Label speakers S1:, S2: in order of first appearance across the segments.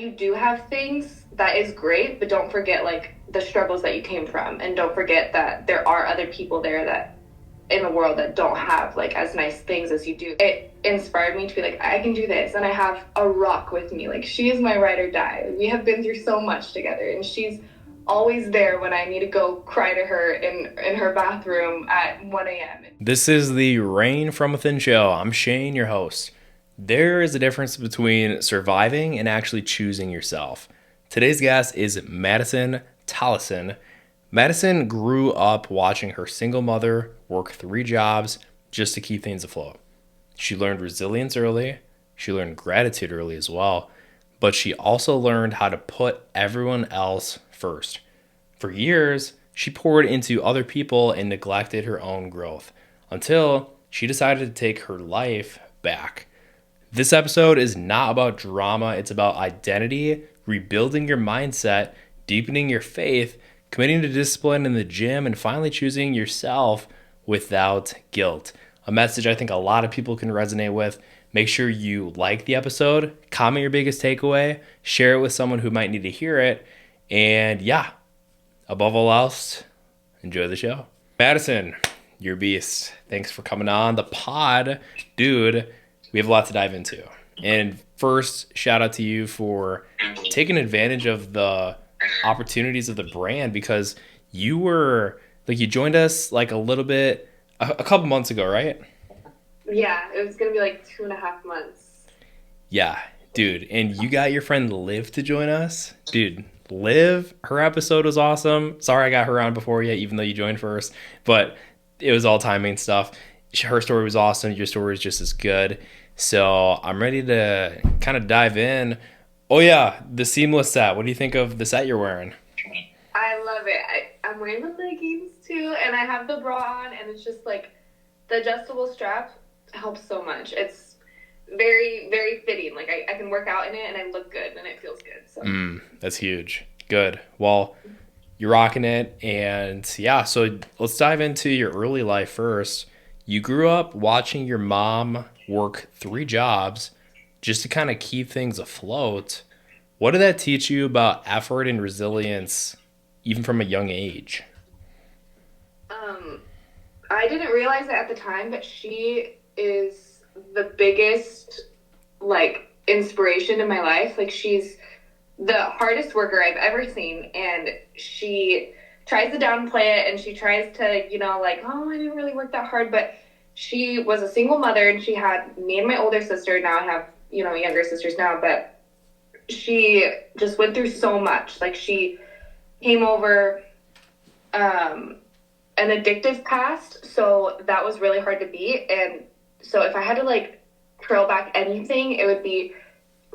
S1: you do have things, that is great, but don't forget like the struggles that you came from, and don't forget that there are other people there that in the world that don't have like as nice things as you do. It inspired me to be like, I can do this, and I have a rock with me. Like, she is my ride or die. We have been through so much together, and she's always there when I need to go cry to her in her bathroom at 1 a.m.
S2: This is the Rain from Within show. I'm Shane, your host. There is a difference between surviving and actually choosing yourself. Today's guest is Madison Tollison. Madison grew up watching her single mother work 3 jobs just to keep things afloat. She learned resilience early. She learned gratitude early as well. But she also learned how to put everyone else first. For years, she poured into other people and neglected her own growth until she decided to take her life back. This episode is not about drama, it's about identity, rebuilding your mindset, deepening your faith, committing to discipline in the gym, and finally choosing yourself without guilt. A message I think a lot of people can resonate with. Make sure you like the episode, comment your biggest takeaway, share it with someone who might need to hear it, and yeah, above all else, enjoy the show. Madison, you're a beast. Thanks for coming on the pod. Dude, we have a lot to dive into. And first, shout out to you for taking advantage of the opportunities of the brand, because you joined us like a little bit, a couple months ago, right?
S1: Yeah, it was going to be like 2.5 months.
S2: Yeah, dude. And you got your friend Liv to join us. Dude, Liv, her episode was awesome. Sorry I got her on before you, even though you joined first. But it was all timing stuff. Her story was awesome. Your story is just as good. So I'm ready to kind of dive in. Oh yeah, the seamless set. What do you think of the set you're wearing?
S1: I love it. I'm wearing the leggings too, and I have the bra on, and it's just like the adjustable strap helps so much. It's very, very fitting. Like I can work out in it, and I look good, and it feels good. So
S2: That's huge. Good. Well, you're rocking it, and yeah. So let's dive into your early life first. You grew up watching your mom work 3 jobs just to kind of keep things afloat. What did that teach you about effort and resilience, even from a young age?
S1: I didn't realize it at the time, but she is the biggest like inspiration in my life. Like, she's the hardest worker I've ever seen, and she tries to downplay it, and she tries to, like, oh, I didn't really work that hard, but she was a single mother, and she had me and my older sister. Now I have, younger sisters now, but she just went through so much. Like, she came over an addictive past, so that was really hard to beat. And so if I had to like trail back anything, it would be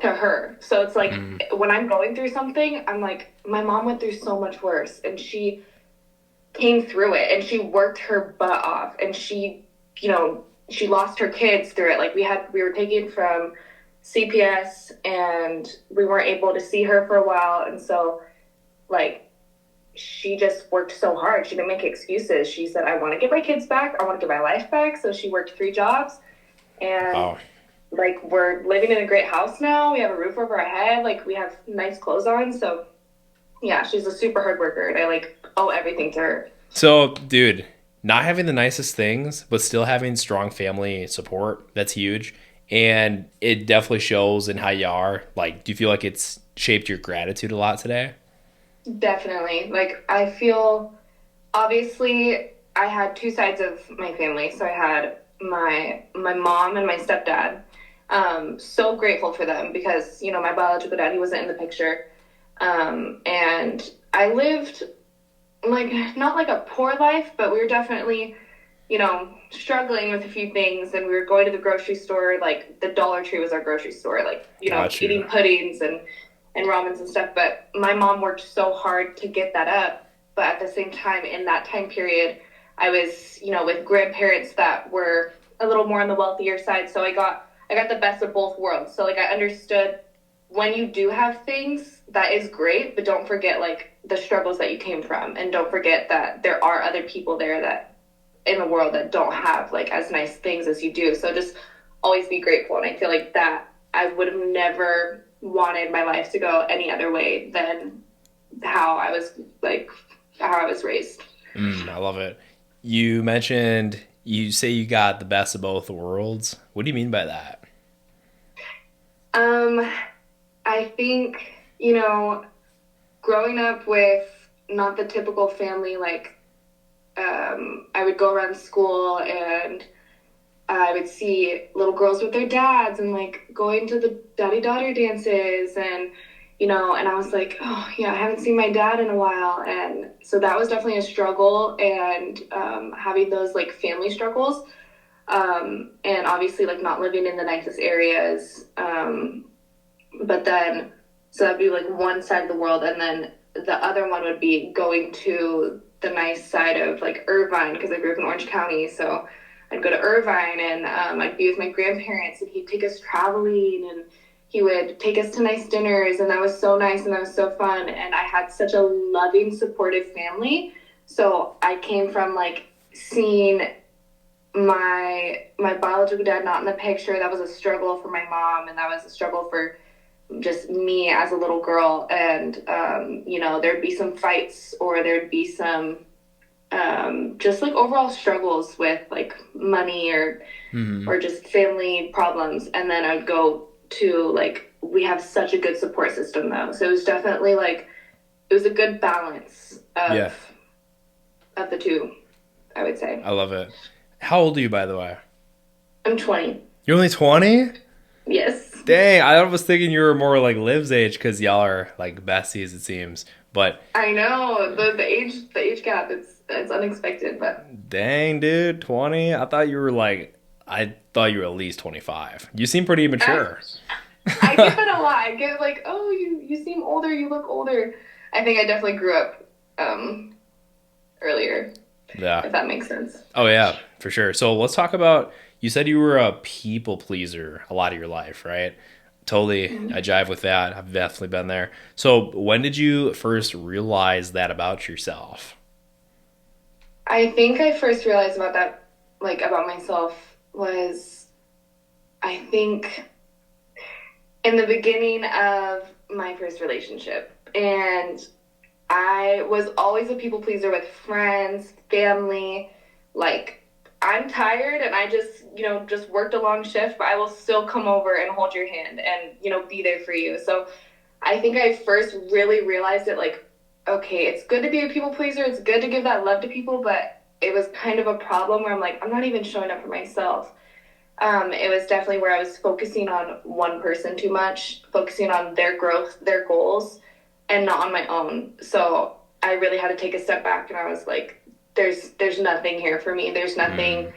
S1: to her. So it's like when I'm going through something, I'm like, my mom went through so much worse, and she came through it, and she worked her butt off, and she lost her kids through it. Like, we were taken from CPS, and we weren't able to see her for a while, and so like she just worked so hard. She didn't make excuses. She said, I want to get my kids back. I want to get my life back. So she worked 3 jobs, and
S2: Wow.
S1: like, we're living in a great house now. We have a roof over our head. Like, we have nice clothes on. So yeah, she's a super hard worker, and I like owe everything to her.
S2: So, dude, not having the nicest things, but still having strong family support, that's huge. And it definitely shows in how you are. Like, do you feel like it's shaped your gratitude a lot today?
S1: Definitely. Like, I feel, obviously, I had 2 sides of my family. So I had my mom and my stepdad. So grateful for them, because, my biological dad, he wasn't in the picture. And I lived, like, not like a poor life, but we were definitely, struggling with a few things. And we were going to the grocery store. Like, the Dollar Tree was our grocery store. Like,
S2: Gotcha.
S1: eating puddings and ramens and stuff. But my mom worked so hard to get that up. But at the same time, in that time period, I was, with grandparents that were a little more on the wealthier side. So I got the best of both worlds. So like, I understood when you do have things, that is great, but don't forget like the struggles that you came from, and don't forget that there are other people there that in the world that don't have like as nice things as you do. So just always be grateful. And I feel like that I would have never wanted my life to go any other way than how I was like how I was raised.
S2: I love it. You mentioned you say you got the best of both worlds. What do you mean by that?
S1: Um, I think, you know, growing up with not the typical family, like I would go around school and I would see little girls with their dads and like going to the daddy daughter dances and and I was like, oh yeah, I haven't seen my dad in a while, and so that was definitely a struggle, and having those like family struggles, and obviously like not living in the nicest areas, but then so that'd be like one side of the world, and then the other one would be going to the nice side of like Irvine because I grew up in Orange County, so I'd go to Irvine and I'd be with my grandparents and he'd take us traveling and he would take us to nice dinners, and that was so nice and that was so fun, and I had such a loving, supportive family. So I came from like seeing my biological dad not in the picture. That was a struggle for my mom, and that was a struggle for just me as a little girl. And there'd be some fights, or there'd be some just like overall struggles with like money or just family problems. And then I'd go to like, we have such a good support system though, so it was definitely like it was a good balance of the two, I would say.
S2: I love it. How old are you, by the way?
S1: I'm 20.
S2: You're only 20?
S1: Yes.
S2: Dang, I was thinking you were more like Liv's age because y'all are like besties, it seems. But
S1: I know the age gap, it's unexpected, but
S2: dang, dude, 20? I thought you were at least 25. You seem pretty mature.
S1: I get that a lot. I get like, oh, you seem older, you look older. I think I definitely grew up earlier.
S2: Yeah.
S1: If that makes sense.
S2: Oh yeah, for sure. So let's talk about, you said you were a people pleaser a lot of your life, right? Totally, I jive with that. I've definitely been there. So when did you first realize that about yourself?
S1: I think I first realized about that, like about myself, was I think in the beginning of my first relationship. And I was always a people pleaser with friends, family. Like, I'm tired and I just worked a long shift, but I will still come over and hold your hand and, be there for you. So I think I first really realized it, like, okay, it's good to be a people pleaser. It's good to give that love to people, but it was kind of a problem where I'm like, I'm not even showing up for myself. It was definitely where I was focusing on one person too much, focusing on their growth, their goals, and not on my own. So I really had to take a step back, and I was like, there's nothing here for me. There's nothing,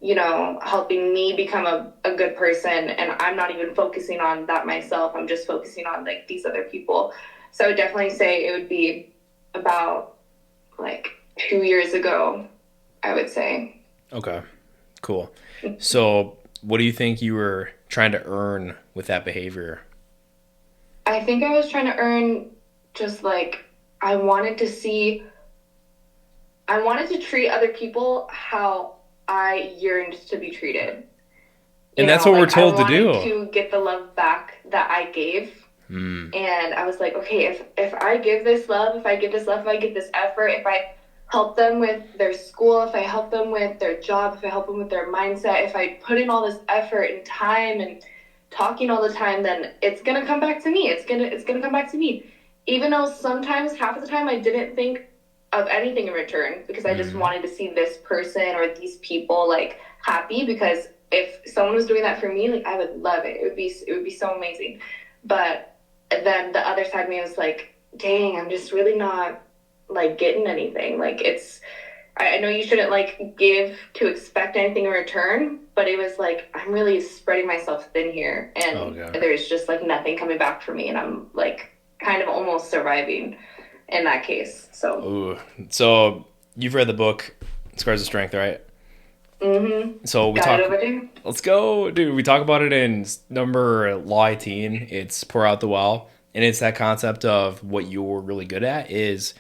S1: helping me become a good person. And I'm not even focusing on that myself. I'm just focusing on like these other people. So I would definitely say it would be about like 2 years ago, I would say.
S2: Okay, cool. So what do you think you were trying to earn with that behavior?
S1: I think I was trying to earn just like I wanted to treat other people how I yearned to be treated.
S2: And that's what we're
S1: like
S2: told to
S1: I
S2: do.
S1: wanted to get the love back that I gave. And I was like, okay, if I give this love, if I give this love, if I give this effort, if I help them with their school, if I help them with their job, if I help them with their mindset, if I put in all this effort and time and talking all the time, then it's gonna come back to me. It's gonna come back to me. Even though sometimes, half of the time, I didn't think of anything in return because I just wanted to see this person or these people like happy. Because if someone was doing that for me, like I would love it. It would be so amazing. But then the other side of me was like, dang, I'm just really not like getting anything. Like I know you shouldn't like give to expect anything in return, but it was like I'm really spreading myself thin here, and there's just like nothing coming back for me, and I'm like kind of almost surviving in that case.
S2: So you've read the book Scars of Strength, right? So we
S1: Got it over there?
S2: Let's go, dude. We talk about it in number Law 18. It's Pour Out the Well, and it's that concept of what you're really good at is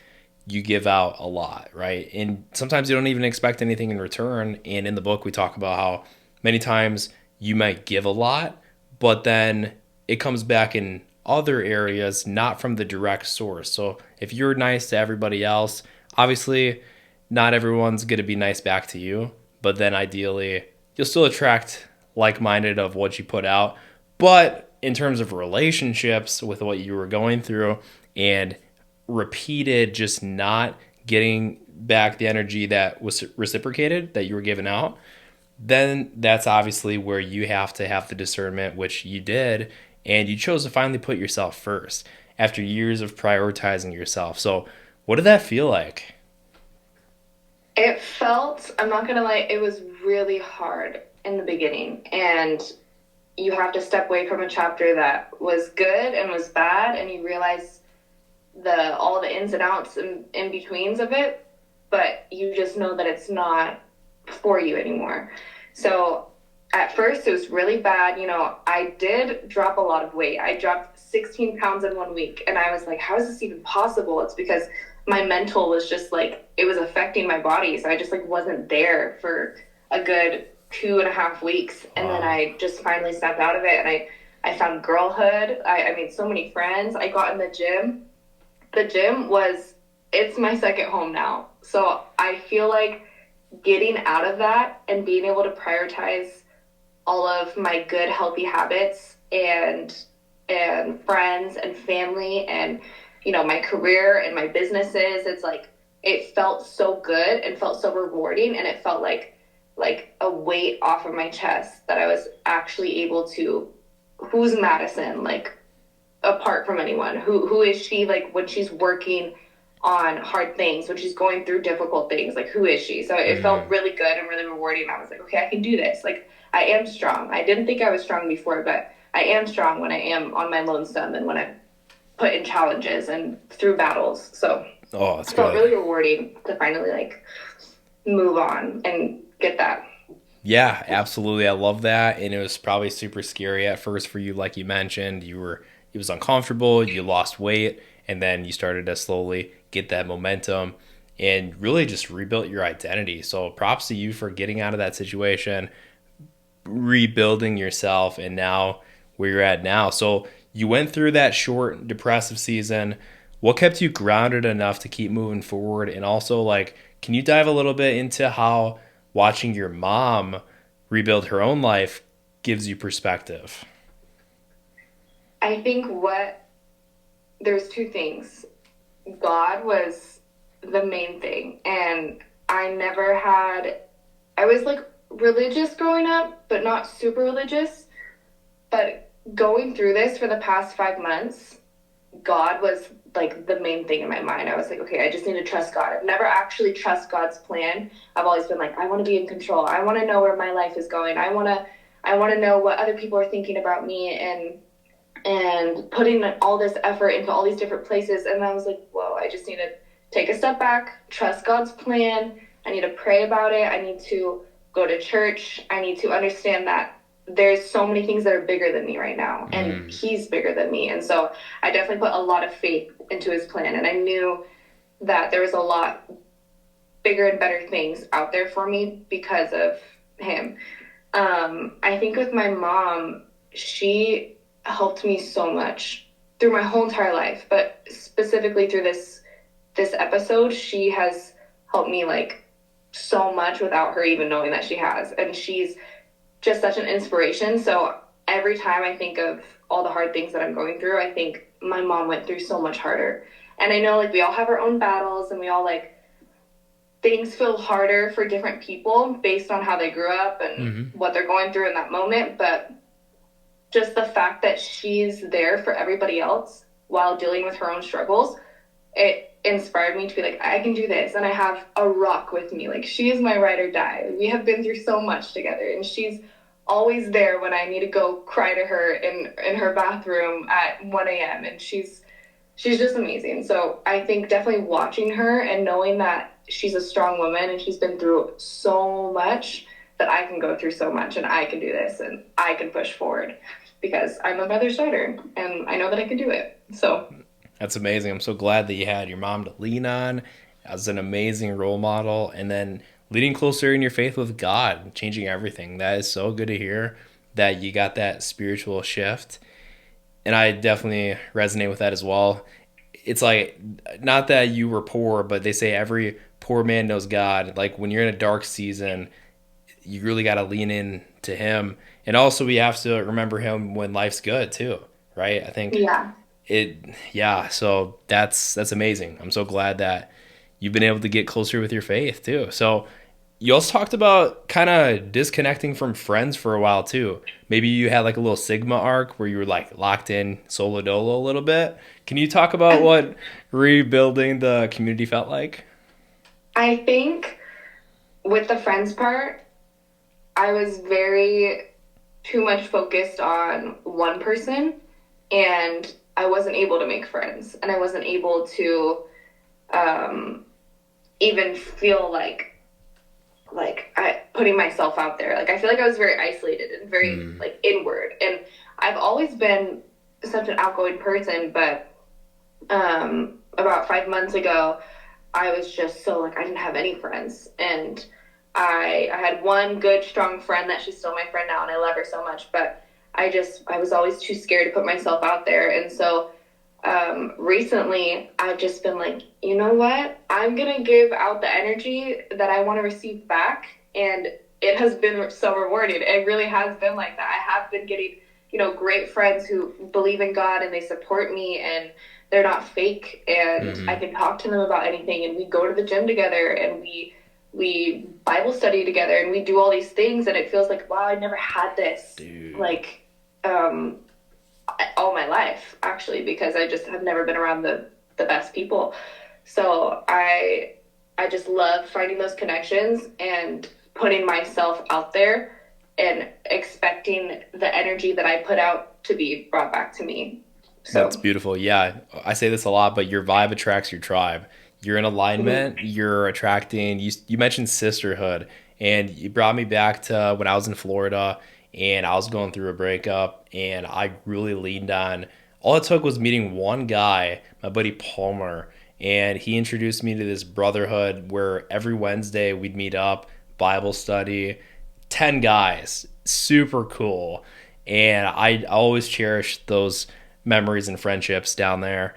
S2: you give out a lot, right? And sometimes you don't even expect anything in return. And in the book, we talk about how many times you might give a lot, but then it comes back in other areas, not from the direct source. So if you're nice to everybody else, obviously not everyone's going to be nice back to you, but then ideally you'll still attract like-minded of what you put out. But in terms of relationships with what you were going through and repeated just not getting back the energy that was reciprocated that you were giving out, then that's obviously where you have to have the discernment, which you did, and you chose to finally put yourself first after years of prioritizing yourself. So what did that feel like?
S1: It felt, I'm not gonna lie, it was really hard in the beginning. And you have to step away from a chapter that was good and was bad, and you realize the all the ins and outs and in betweens of it, but you just know that it's not for you anymore. So at first it was really bad. I did drop a lot of weight. I dropped 16 pounds in 1 week, and I was like, how is this even possible? It's because my mental was just like, it was affecting my body. So I just like wasn't there for a good 2.5 weeks. And then I just finally snapped out of it, and I found girlhood. I made so many friends. I got in the gym. The gym it's my second home now. So I feel like getting out of that and being able to prioritize all of my good, healthy habits and friends and family and, my career and my businesses, it's like, it felt so good and felt so rewarding. And it felt like a weight off of my chest that I was actually able to, who's Madison? Like, apart from anyone, who is she, like, when she's working on hard things, when she's going through difficult things, like, who is she? So it felt really good and really rewarding. I was like, okay, I can do this. Like, I am strong. I didn't think I was strong before, but I am strong when I am on my lonesome and when I'm put in challenges and through battles. So
S2: That's
S1: it felt
S2: good.
S1: really rewarding to finally like move on and get that.
S2: Yeah, absolutely. I love that. And it was probably super scary at first for you, like you mentioned. It was uncomfortable, you lost weight, and then you started to slowly get that momentum and really just rebuilt your identity. So props to you for getting out of that situation, rebuilding yourself, and now where you're at now. So you went through that short depressive season. What kept you grounded enough to keep moving forward? And also, like, can you dive a little bit into how watching your mom rebuild her own life gives you perspective?
S1: I think there's two things. God was the main thing. And I was like religious growing up, but not super religious. But going through this for the past 5 months, God was like the main thing in my mind. I was like, okay, I just need to trust God. I've never actually trust God's plan. I've always been like, I want to be in control. I want to know where my life is going. I want to know what other people are thinking about me and putting all this effort into all these different places. And I was like, whoa, I just need to take a step back, trust God's plan. I need to pray about it. I need to go to church. I need to understand that there's so many things that are bigger than me right now, and he's bigger than me. And so I definitely put a lot of faith into his plan, and I knew that there was a lot bigger and better things out there for me because of him. I think with my mom, she helped me so much through my whole entire life, but specifically through this episode, she has helped me like so much without her even knowing that she has. And she's just such an inspiration. So every time I think of all the hard things that I'm going through, I think my mom went through so much harder. And I know like we all have our own battles, and we all like, things feel harder for different people based on how they grew up and what they're going through in that moment. But just the fact that she's there for everybody else while dealing with her own struggles, it inspired me to be like, I can do this. And I have a rock with me. Like, she is my ride or die. We have been through so much together, and she's always there when I need to go cry to her in her bathroom at 1 a.m. And she's just amazing. So I think definitely watching her and knowing that she's a strong woman and she's been through so much, that I can go through so much and I can do this and I can push forward because I'm a mother's daughter and I know that I can do it. So
S2: That's amazing. I'm so glad that you had your mom to lean on as an amazing role model, and then leading closer in your faith with God, changing everything. That is so good to hear that you got that spiritual shift. And I definitely resonate with that as well. It's like, not that you were poor, but they say every poor man knows God. Like when you're in a dark season, you really got to lean in to him. And also we have to remember him when life's good too, right? I think
S1: Yeah.
S2: it, yeah. So that's amazing. I'm so glad that you've been able to get closer with your faith too. So you also talked about kind of disconnecting from friends for a while too. Maybe you had like a little Sigma arc where you were like locked in solo dolo a little bit. Can you talk about what rebuilding the community felt like?
S1: I think with the friends part, I was very too much focused on one person, and I wasn't able to make friends, and I wasn't able to um, even feel like I putting myself out there. Like I feel like I was very isolated and very
S2: Hmm.
S1: like inward. And I've always been such an outgoing person, but about 5 months ago, I was just so like I didn't have any friends, and I had one good strong friend that she's still my friend now, and I love her so much. But I was always too scared to put myself out there, and so recently I've just been like, you know what? I'm gonna give out the energy that I want to receive back, and it has been so rewarding. It really has been like that. I have been getting, great friends who believe in God and they support me, and they're not fake, and I
S2: Hmm.
S1: can talk to them about anything, and we go to the gym together, and we Bible study together, and we do all these things, and it feels like, wow, I never had this
S2: Dude.
S1: like um all my life, actually, because I just have never been around the best people. So I just love finding those connections and putting myself out there and expecting the energy that I put out to be brought back to me.
S2: That's
S1: So
S2: beautiful. Yeah, I say this a lot, but your vibe attracts your tribe. You're in alignment.
S1: mhm.
S2: You're attracting. You mentioned sisterhood, and you brought me back to when I was in Florida and I was going through a breakup, and I really leaned on. All it took was meeting one guy, my buddy Palmer, and he introduced me to this brotherhood where every Wednesday we'd meet up, Bible study, 10 guys, super cool. And I always cherish those memories and friendships down there.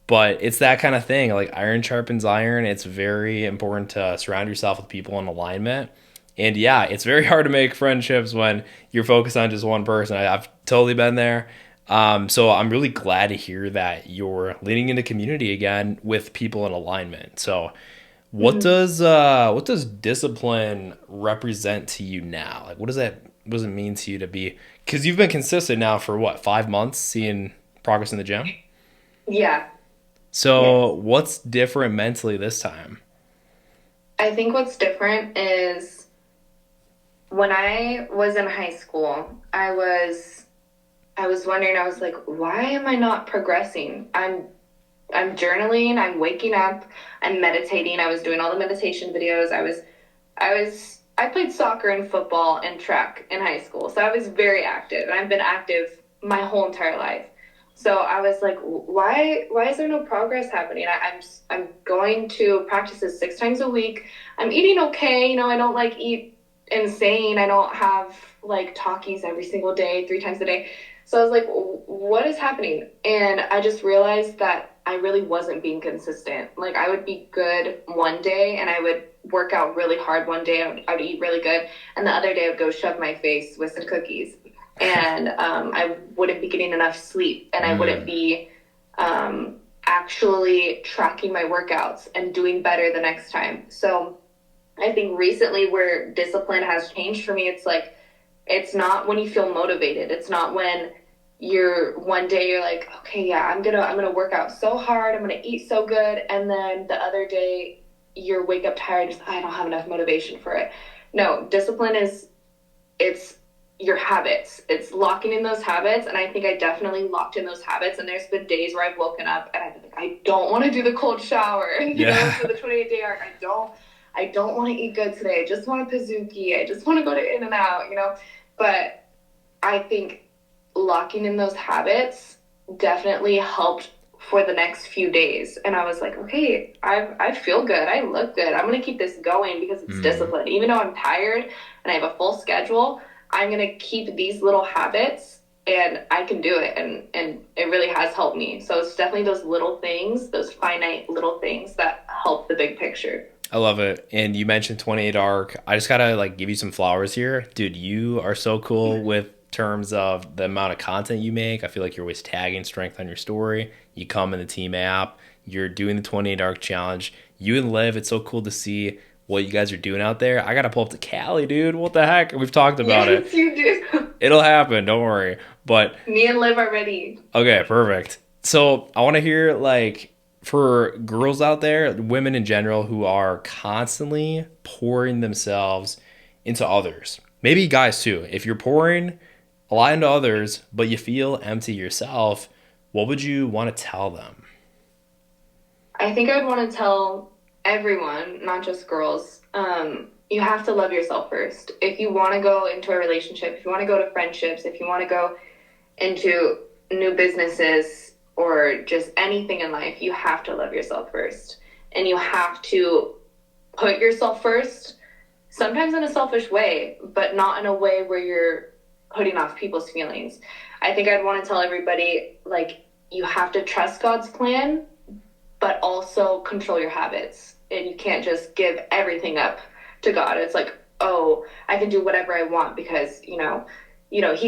S2: But it's that kind of thing. Like iron sharpens iron. It's very important to surround yourself with people in alignment. And yeah, it's very hard to make friendships when you're focused on just one person. I've totally been there. So I'm really glad to hear that you're leaning into community again with people in alignment. So
S1: Mhm.
S2: what does discipline represent to you now? Like what does it mean to you to be, because you've been consistent now for what, 5 months seeing progress in the gym?
S1: Yeah. Yes.
S2: So what's different mentally this time?
S1: I think what's different is when I was in high school, I was wondering, I was like, why am I not progressing? I'm journaling, I'm waking up, I'm meditating. I was doing all the meditation videos. I played soccer and football and track in high school. So I was very active, and I've been active my whole entire life. So I was like, why is there no progress happening? I'm going to practices 6 times a week. I'm eating okay, I don't like eat insane. I don't have like Takis every single day, 3 times a day. So I was like, what is happening? And I just realized that I really wasn't being consistent. Like I would be good one day and I would work out really hard one day. I would eat really good. And the other day I would go shove my face with some cookies. And I wouldn't be getting enough sleep, and I wouldn't
S2: Mm,
S1: be actually tracking my workouts and doing better the next time. So I think recently where discipline has changed for me, it's like it's not when you feel motivated. It's not when you're one day you're like, okay, yeah, I'm gonna work out so hard, I'm gonna eat so good, and then the other day you wake up tired, just I don't have enough motivation for it. No, discipline is it's your habits. It's locking in those habits, and I think I definitely locked in those habits. And there's been days where I've woken up and I've been like, I don't want to do the cold shower, for
S2: yeah.
S1: the 28-day arc. I don't want to eat good today. I just want a Pizookie. I just want to go to In-N-Out. But I think locking in those habits definitely helped for the next few days. And I was like, okay, I feel good. I look good. I'm going to keep this going because it's
S2: Mm,
S1: discipline. Even though I'm tired and I have a full schedule, I'm going to keep these little habits and I can do it, and it really has helped me. So it's definitely those little things, those finite little things that help the big picture.
S2: I love it. And you mentioned 28 Arc. I just gotta like give you some flowers here. Dude, you are so cool with terms of the amount of content you make. I feel like you're always tagging strength on your story. You come in the team app. You're doing the 28 Arc challenge. You and Liv, it's so cool to see what you guys are doing out there. I gotta pull up to Cali, dude. What the heck? We've talked about it.
S1: Yes, you do.
S2: It'll happen. Don't worry. But
S1: Me and Liv are ready.
S2: okay, perfect. So I want to hear like for girls out there, women in general who are constantly pouring themselves into others. Maybe guys too. If you're pouring a lot into others, but you feel empty yourself, what would you want to tell them?
S1: I think I'd want to tell everyone, not just girls, you have to love yourself first. If you want to go into a relationship, if you want to go to friendships, if you want to go into new businesses or just anything in life, you have to love yourself first. And you have to put yourself first, sometimes in a selfish way, but not in a way where you're putting off people's feelings. I think I'd want to tell everybody, like, you have to trust God's plan, but also control your habits. And you can't just give everything up to God. It's like, oh, I can do whatever I want because, he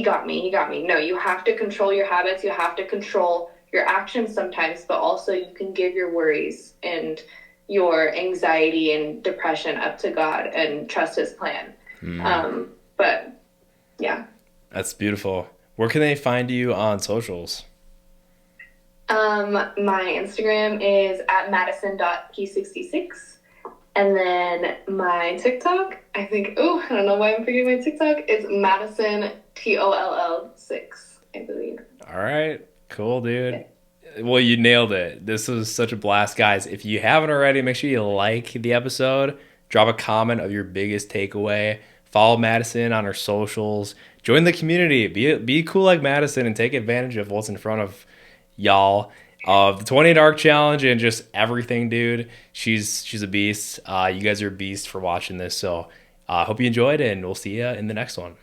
S1: got me, he got me. No, you have to control your habits. You have to control your actions sometimes, but also you can give your worries and your anxiety and depression up to God and trust his plan. But yeah.
S2: That's beautiful. Where can they find you on socials?
S1: My Instagram is at madison.p66. And then my TikTok, I think, I don't know why I'm forgetting my TikTok. It's Madison Toll6, I believe.
S2: All right. Cool, dude. Well, you nailed it. This was such a blast, guys. If you haven't already, make sure you like the episode, drop a comment of your biggest takeaway, follow Madison on her socials, join the community, be cool like Madison, and take advantage of what's in front of y'all. Of the 28 Arc Challenge and just everything, dude. She's a beast. You guys are a beast for watching this. So I hope you enjoyed, and we'll see you in the next one.